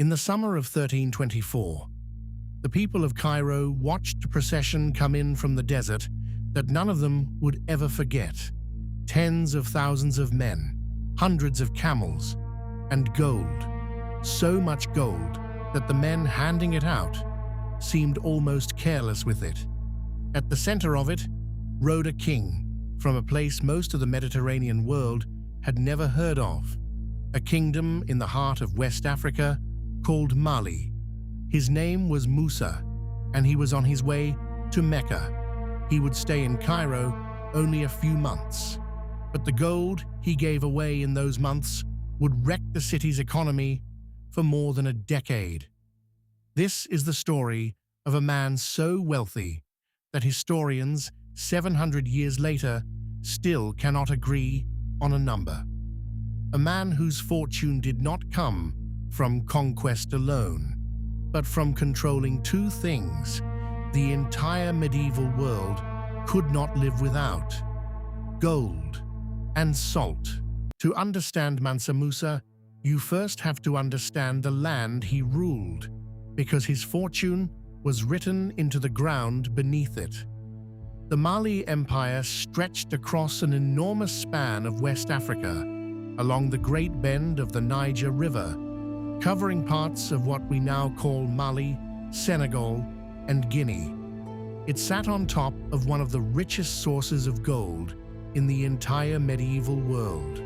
In the summer of 1324, the people of Cairo watched a procession come in from the desert that none of them would ever forget. Tens of thousands of men, hundreds of camels, and gold. So much gold that the men handing it out seemed almost careless with it. At the center of it rode a king from a place most of the Mediterranean world had never heard of, a kingdom in the heart of West Africa called Mali. His name was Musa, and he was on his way to Mecca. He would stay in Cairo only a few months, but the gold he gave away in those months would wreck the city's economy for more than a decade. This is the story of a man so wealthy that historians 700 years later still cannot agree on a number. A man whose fortune did not come from conquest alone, but from controlling two things the entire medieval world could not live without: gold and salt. To understand Mansa Musa, you first have to understand the land he ruled, because his fortune was written into the ground beneath it. The Mali Empire stretched across an enormous span of West Africa, along the great bend of the Niger River, covering parts of what we now call Mali, Senegal, and Guinea. It sat on top of one of the richest sources of gold in the entire medieval world.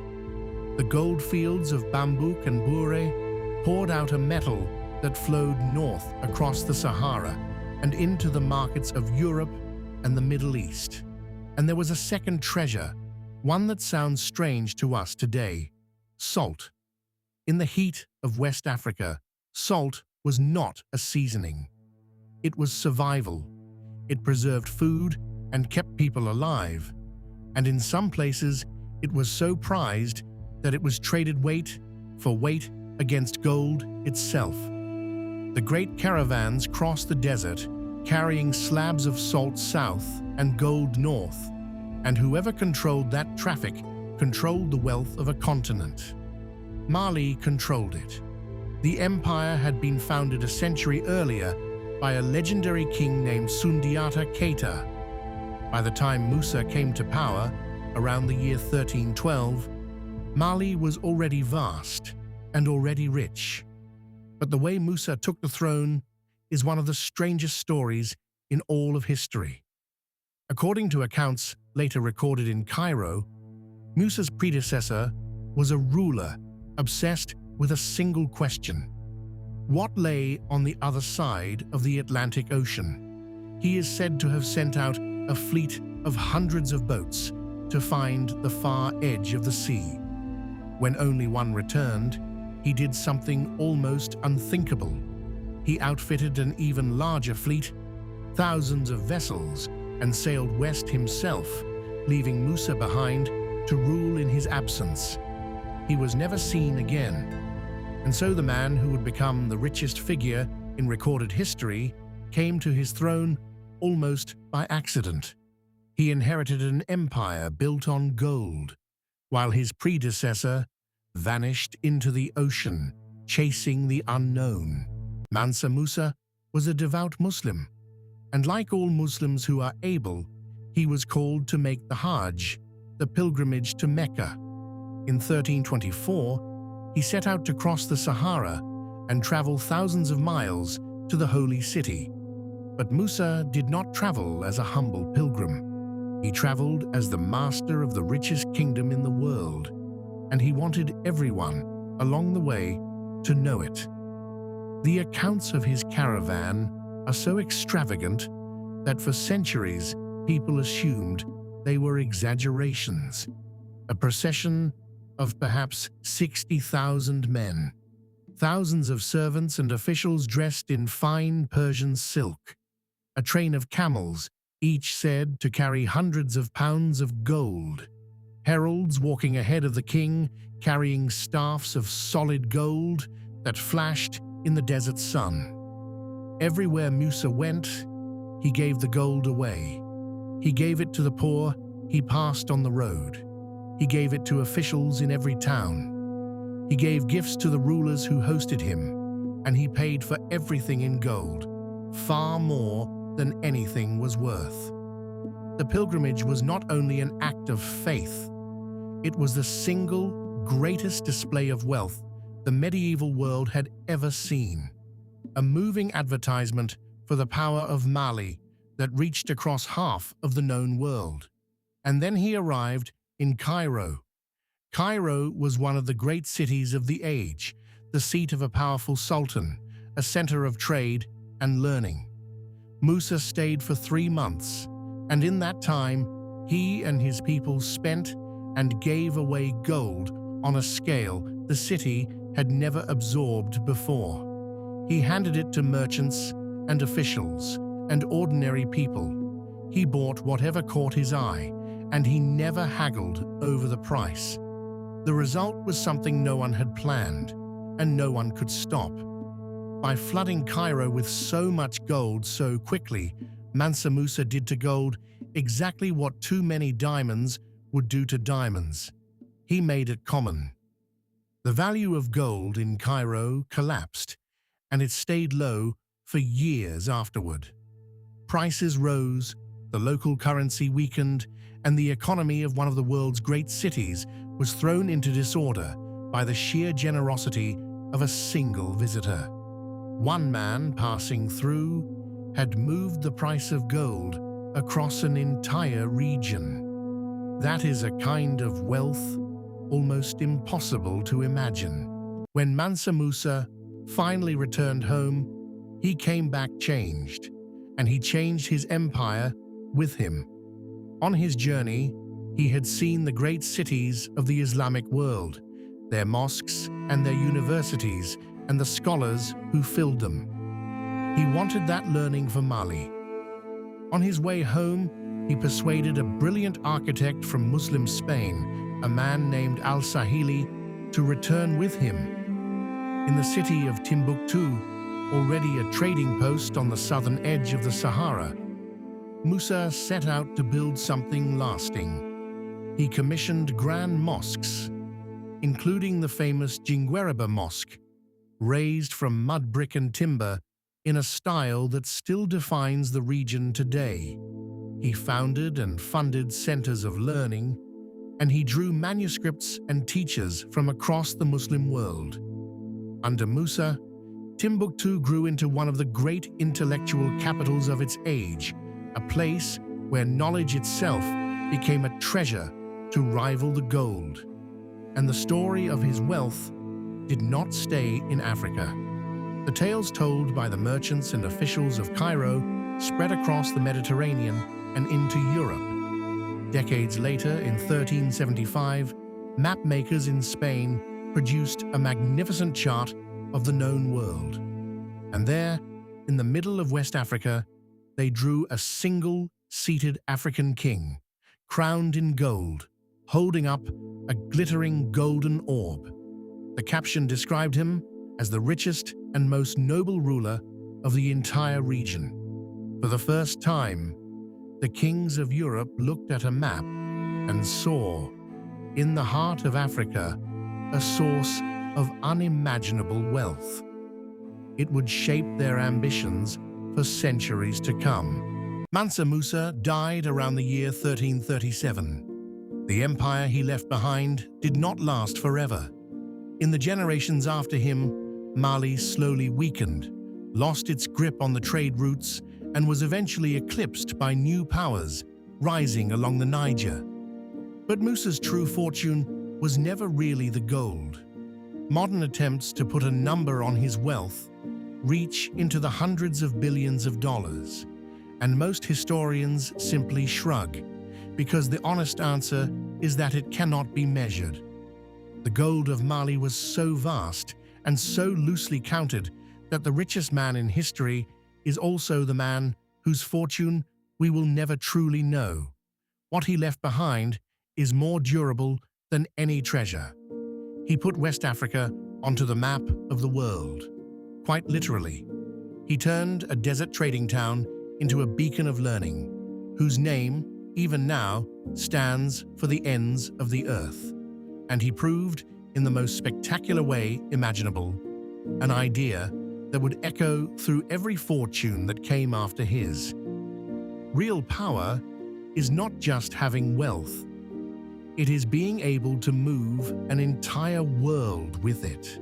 The gold fields of Bambouk and Bouré poured out a metal that flowed north across the Sahara and into the markets of Europe and the Middle East. And there was a second treasure, one that sounds strange to us today: salt. In the heat of West Africa, salt was not a seasoning. It was survival. It preserved food and kept people alive. And in some places, it was so prized that it was traded weight for weight against gold itself. The great caravans crossed the desert, carrying slabs of salt south and gold north, and whoever controlled that traffic controlled the wealth of a continent. Mali controlled it. The empire had been founded a century earlier by a legendary king named Sundiata Keita. By the time Musa came to power, around the year 1312, Mali was already vast and already rich. But the way Musa took the throne is one of the strangest stories in all of history. According to accounts later recorded in Cairo, Musa's predecessor was a ruler obsessed with a single question: what lay on the other side of the Atlantic Ocean? He is said to have sent out a fleet of hundreds of boats to find the far edge of the sea. When only one returned, he did something almost unthinkable. He outfitted an even larger fleet, thousands of vessels, and sailed west himself, leaving Musa behind to rule in his absence. He was never seen again. And so the man who would become the richest figure in recorded history came to his throne almost by accident. He inherited an empire built on gold, while his predecessor vanished into the ocean, chasing the unknown. Mansa Musa was a devout Muslim, and like all Muslims who are able, he was called to make the Hajj, the pilgrimage to Mecca. In 1324, he set out to cross the Sahara and travel thousands of miles to the holy city. But Musa did not travel as a humble pilgrim. He traveled as the master of the richest kingdom in the world, and he wanted everyone along the way to know it. The accounts of his caravan are so extravagant that for centuries people assumed they were exaggerations. A procession of perhaps 60,000 men, thousands of servants and officials dressed in fine Persian silk, a train of camels, each said to carry hundreds of pounds of gold, heralds walking ahead of the king carrying staffs of solid gold that flashed in the desert sun. Everywhere Musa went, he gave the gold away. He gave it to the poor he passed on the road. He gave it to officials in every town. He gave gifts to the rulers who hosted him, and he paid for everything in gold, far more than anything was worth. The pilgrimage was not only an act of faith, it was the single greatest display of wealth the medieval world had ever seen. A moving advertisement for the power of Mali that reached across half of the known world. And then he arrived in Cairo. Cairo was one of the great cities of the age, the seat of a powerful sultan, a center of trade and learning. Musa stayed for 3 months, and in that time, he and his people spent and gave away gold on a scale the city had never absorbed before. He handed it to merchants and officials and ordinary people. He bought whatever caught his eye, and he never haggled over the price. The result was something no one had planned, and no one could stop. By flooding Cairo with so much gold so quickly, Mansa Musa did to gold exactly what too many diamonds would do to diamonds. He made it common. The value of gold in Cairo collapsed, and it stayed low for years afterward. Prices rose, the local currency weakened, and the economy of one of the world's great cities was thrown into disorder by the sheer generosity of a single visitor. One man passing through had moved the price of gold across an entire region. That is a kind of wealth almost impossible to imagine. When Mansa Musa finally returned home, he came back changed, and he changed his empire with him. On his journey, he had seen the great cities of the Islamic world, their mosques and their universities, and the scholars who filled them. He wanted that learning for Mali. On his way home, he persuaded a brilliant architect from Muslim Spain, a man named Al-Sahili, to return with him. In the city of Timbuktu, already a trading post on the southern edge of the Sahara, Musa set out to build something lasting. He commissioned grand mosques, including the famous Jingueriba Mosque, raised from mud brick and timber in a style that still defines the region today. He founded and funded centers of learning, and he drew manuscripts and teachers from across the Muslim world. Under Musa, Timbuktu grew into one of the great intellectual capitals of its age, a place where knowledge itself became a treasure to rival the gold. And the story of his wealth did not stay in Africa. The tales told by the merchants and officials of Cairo spread across the Mediterranean and into Europe. Decades later, in 1375, mapmakers in Spain produced a magnificent chart of the known world. And there, in the middle of West Africa, they drew a single-seated African king, crowned in gold, holding up a glittering golden orb. The caption described him as the richest and most noble ruler of the entire region. For the first time, the kings of Europe looked at a map and saw, in the heart of Africa, a source of unimaginable wealth. It would shape their ambitions for centuries to come. Mansa Musa died around the year 1337. The empire he left behind did not last forever. In the generations after him, Mali slowly weakened, lost its grip on the trade routes, and was eventually eclipsed by new powers rising along the Niger. But Musa's true fortune was never really the gold. Modern attempts to put a number on his wealth reach into the hundreds of billions of dollars, and most historians simply shrug, because the honest answer is that it cannot be measured. The gold of Mali was so vast and so loosely counted that the richest man in history is also the man whose fortune we will never truly know. What he left behind is more durable than any treasure. He put West Africa onto the map of the world. Quite literally, he turned a desert trading town into a beacon of learning, whose name, even now, stands for the ends of the earth. And he proved, in the most spectacular way imaginable, an idea that would echo through every fortune that came after his. Real power is not just having wealth. It is being able to move an entire world with it.